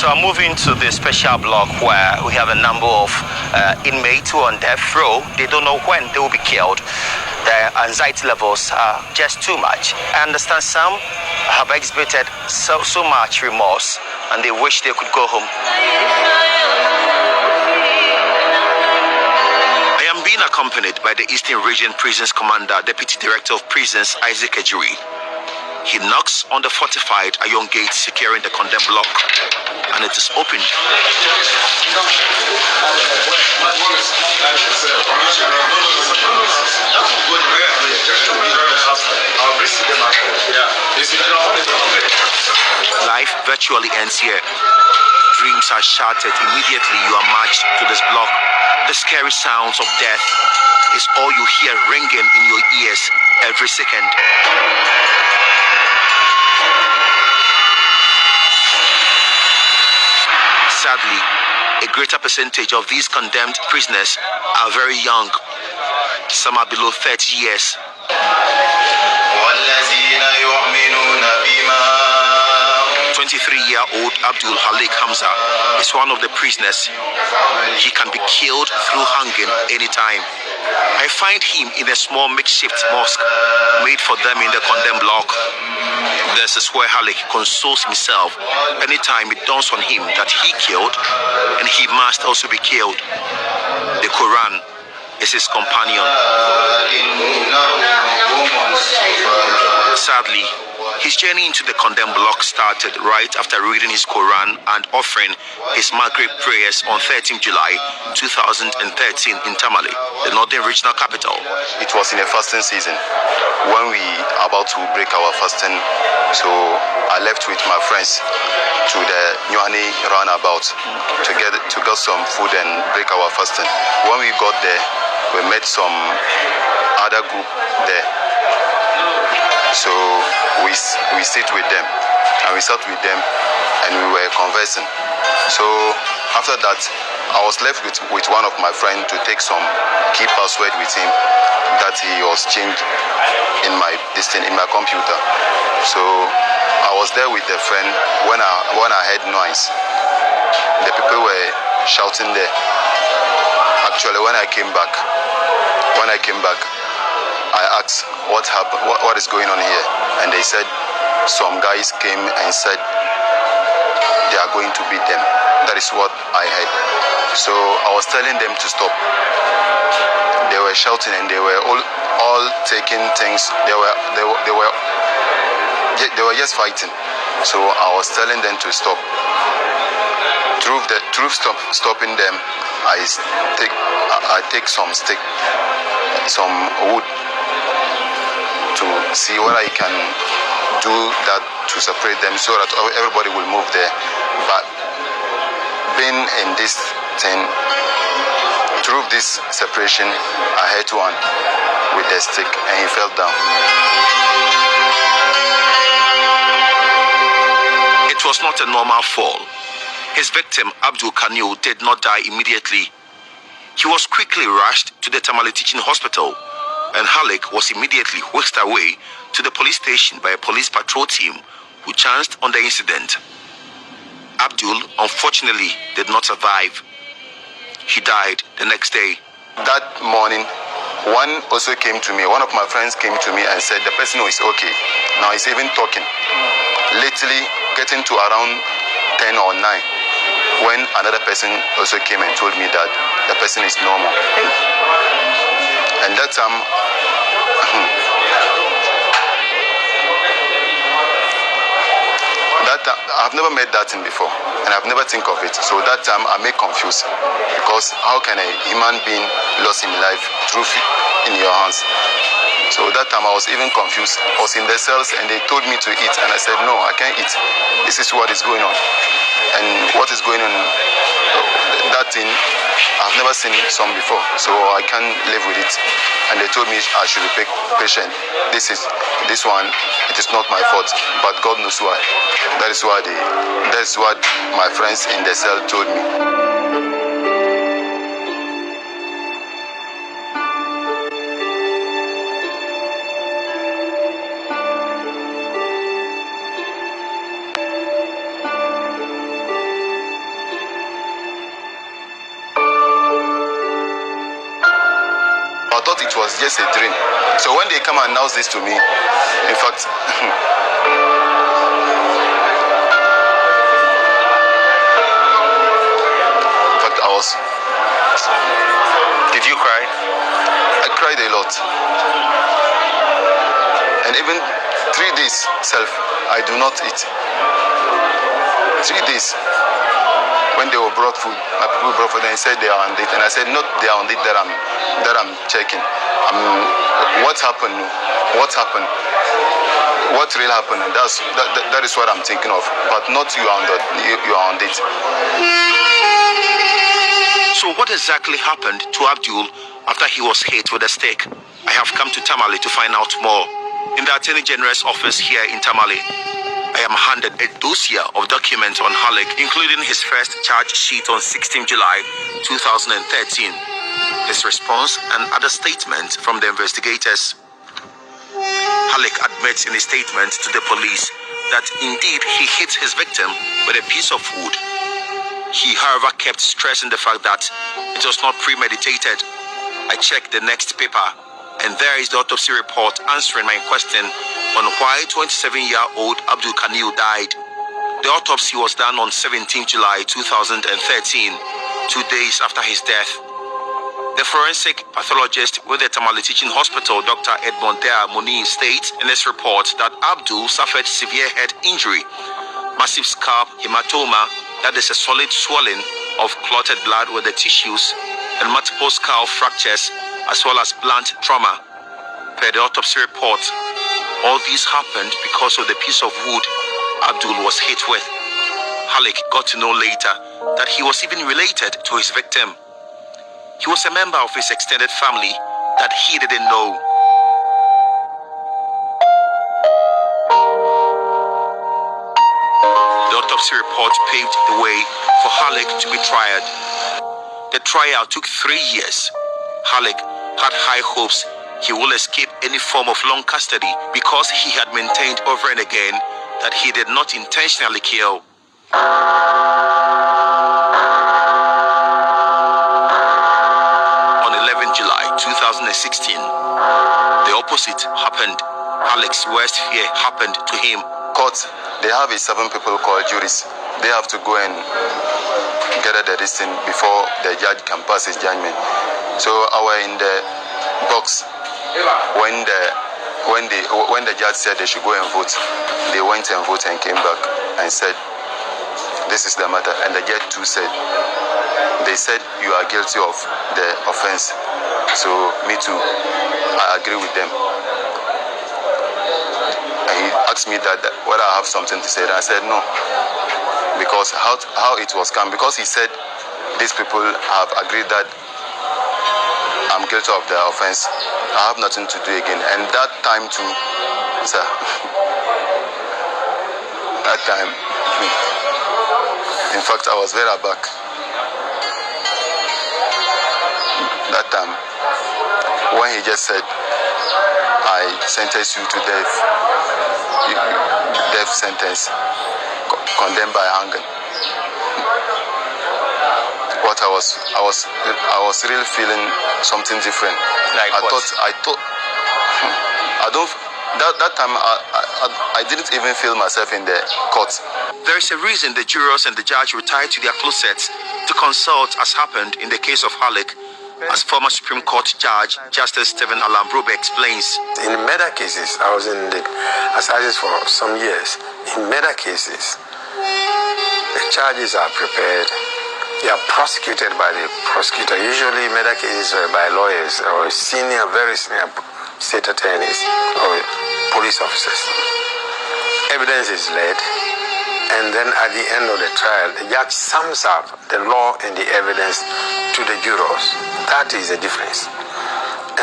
So I'm moving to the special block where we have a number of inmates who are on death row. They don't know when they will be killed. Their anxiety levels are just too much. I understand some have exhibited so much remorse and they wish they could go home. I am being accompanied by the Eastern Region Prisons Commander, Deputy Director of Prisons, Isaac Ejiri. He knocks on the fortified iron gate securing the condemned block, and it is opened. Life virtually ends here. Dreams are shattered immediately you are marched to this block. The scary sounds of death is all you hear ringing in your ears every second. Sadly, a greater percentage of these condemned prisoners are very young. Some are below 30 years. 23-year-old Abdul Halik Hamza is one of the prisoners. He can be killed through hanging anytime. I find him in a small makeshift mosque made for them in the condemned block. This is where Halik consoles himself anytime it dawns on him that he killed and he must also be killed. The Quran is his companion. Sadly, his journey into the condemned block started right after reading his Quran and offering his Maghrib prayers on 13th July 2013 in Tamale, the northern regional capital. It was in a fasting season when we are about to break our fasting, so I left with my friends to the Nyuani roundabout to get some food and break our fasting. When we got there, we met some other group there. So we sit with them, and we sat with them, and we were conversing. So after that, I was left with one of my friends to take some key password with him that he was changed in my computer. So I was there with the friend when I heard noise. The people were shouting there. Actually, when I came back, I asked what happened, what is going on here, and they said some guys came and said they are going to beat them. That is what I heard. So I was telling them to stop. They were shouting and they were all taking things. They were just fighting. So I was telling them to stop. Through stopping them, I take some stick, some wood, to see what I can do that to separate them so that everybody will move there. But being in this thing, through this separation, I hit one with the stick and he fell down. It was not a normal fall. His victim, Abdul Kanil, did not die immediately. He was quickly rushed to the Tamale Teaching Hospital, and Halik was immediately whisked away to the police station by a police patrol team who chanced on the incident. Abdul, unfortunately, did not survive. He died the next day. That morning, one also came to me. One of my friends came to me and said the person is okay. Now he's even talking. Lately, getting to around 10 or 9, when another person also came and told me that the person is normal. And that time, I've never met that thing before, and I've never think of it. So that time I make confused, because how can a human being lost in life through in your hands? So that time I was even confused. I was in the cells and they told me to eat, and I said no, I can't eat. This is what is going on, and what is going on. That thing I've never seen some before, so I can't live with it. And they told me I should be patient. This one, it is not my fault, but God knows why. That is what my friends in the cell told me. thought it was just a dream. So when they come and announce this to me, in fact, I was. Did you cry? I cried a lot. And even 3 days self, I do not eat. 3 days. When they were brought food, my people brought food and said they are on it. And I said, not they are on it that I'm checking. What happened? What happened? What really happened? And that is what I'm thinking of. But not you are on it. So what exactly happened to Abdul after he was hit with a stick? I have come to Tamale to find out more. In the Attorney General's office here in Tamale, I am handed a dossier of documents on Halik, including his first charge sheet on 16 July 2013, his response and other statements from the investigators. Halik admits in a statement to the police that indeed he hit his victim with a piece of wood. He, however, kept stressing the fact that it was not premeditated. I checked the next paper, and there is the autopsy report answering my question on why 27-year-old Abdul Kanil died. The autopsy was done on 17 July 2013, 2 days after his death. The forensic pathologist with the Tamale Teaching Hospital, Dr. Edmond Dea Moni, states in his report that Abdul suffered severe head injury, massive scalp hematoma, that is a solid swelling of clotted blood with the tissues, and multiple skull fractures, as well as blunt trauma. Per the autopsy report, all these happened because of the piece of wood Abdul was hit with. Halik got to know later that he was even related to his victim. He was a member of his extended family that he didn't know. The autopsy report paved the way for Halik to be tried. The trial took 3 years. Halik had high hopes he will escape any form of long custody because he had maintained over and again that he did not intentionally kill. On 11 July 2016, the opposite happened. Halik's worst fear happened to him. Court, they have 7 people called juries. They have to go and gather the listing before the judge can pass his judgment. So I was in the box when the judge said they should go and vote. They went and voted and came back and said, this is the matter. And the judge too said, they said you are guilty of the offense. So me too, I agree with them. And he asked me that whether I have something to say. And I said no, because how it was come. Because he said these people have agreed that I'm guilty of the offense. I have nothing to do again. And that time too, sir, that time, in fact, I was very aback. That time, when he just said, I sentence you to death, death sentence, condemned by hanging. What I was really feeling something different. Like I thought that time I didn't even feel myself in the court. There is a reason the jurors and the judge retired to their closets to consult, as happened in the case of Halik, as former Supreme Court Judge Justice Stephen Alambrobe explains. In murder cases, I was in the assizes for some years. In murder cases, the charges are prepared. They are prosecuted by the prosecutor. Usually murder cases are by lawyers or very senior state attorneys or police officers. Evidence is led, and then at the end of the trial, the judge sums up the law and the evidence to the jurors. That is the difference.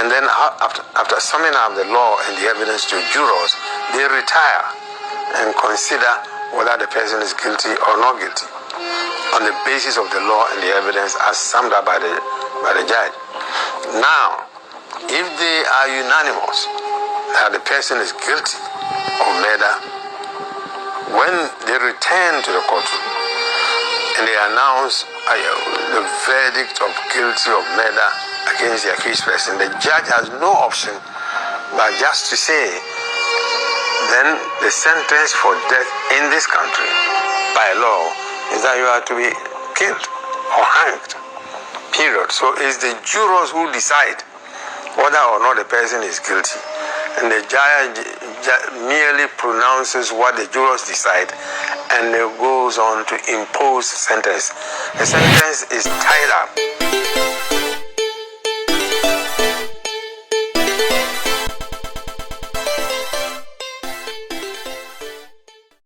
And then after summing up the law and the evidence to jurors, they retire and consider whether the person is guilty or not guilty on the basis of the law and the evidence as summed up by the judge. Now, if they are unanimous that the person is guilty of murder, when they return to the courtroom and they announce the verdict of guilty of murder against the accused person, the judge has no option but just to say, then the sentence for death in this country by law is that you are to be killed or hanged. Period. So it's the jurors who decide whether or not the person is guilty. And the judge merely pronounces what the jurors decide and it goes on to impose sentence. The sentence is tied up